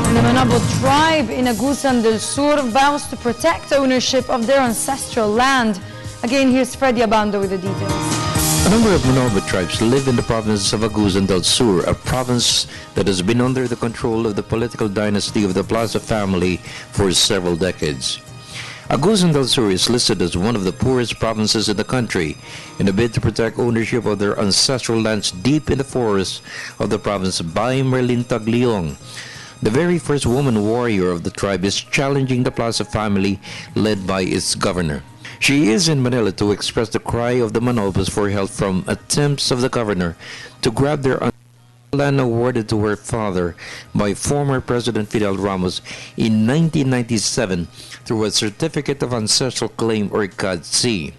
The Manobo tribe in Agusan del Sur vows to protect ownership of their ancestral land. Again, here's Freddy Abando with the details. A number of Manobo tribes live in the province of Agusan del Sur, a province that has been under the control of the political dynasty of the Plaza family for several decades. Agusan del Sur is listed as one of the poorest provinces in the country in a bid to protect ownership of their ancestral lands deep in the forests of the province by Merlin Tagliong. The very first woman warrior of the tribe is challenging the Plaza family led by its governor. She is in Manila to express the cry of the Manobos for help from attempts of the governor to grab their land awarded to her father by former President Fidel Ramos in 1997 through a Certificate of Ancestral Claim or CADC.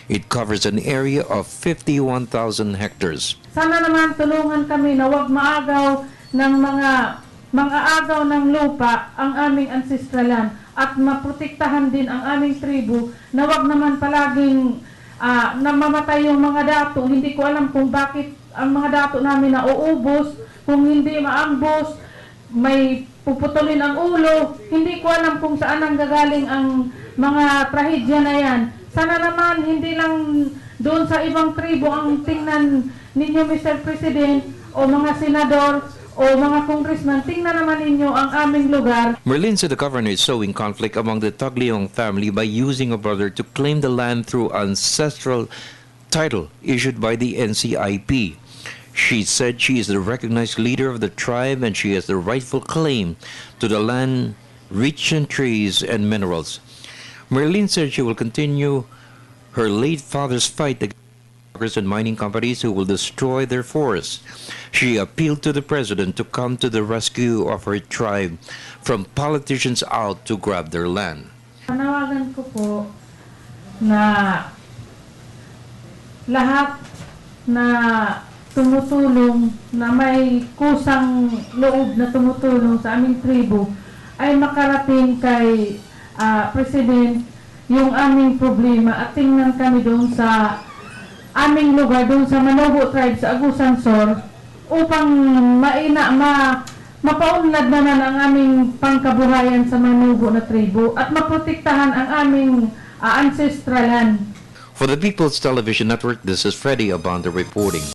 It covers an area of 51,000 hectares. Sana naman tulungan kami na huwag maagaw ng mga agaw ng lupa ang aming ancestralan at maprotektahan din ang aming tribu na huwag naman palaging namamatay yung mga dato. Hindi ko alam kung bakit ang mga dato namin nauubos, kung hindi maambos, may puputulin ang ulo. Hindi ko alam kung saan ang gagaling ang mga trahedya na yan. Sana naman hindi lang doon sa ibang tribu ang tingnan ninyo, Mr. President, o mga senador, o mga congressman, tingnan naman ninyo ang aming lugar. Merlin said the governor is sowing conflict among the Tagliong family by using a brother to claim the land through ancestral title issued by the NCIP. She said she is the recognized leader of the tribe and she has the rightful claim to the land rich in trees and minerals. Merlin said she will continue her late father's fight against and mining companies who will destroy their forests. She appealed to the president to come to the rescue of her tribe from politicians out to grab their land. Panawagan ko po na lahat na tumutulong, na may kusang loob na tumutulong sa aming tribu ay makarating kay President yung aming problema at tingnan kami doon sa aming lugar, doon sa Manobo tribe sa Agusan Sur upang mapaunlad naman ang aming pangkabuhayan sa Manobo na tribu at maprotektahan ang aming ancestral land. For the People's Television Network, this is Freddy Abando reporting.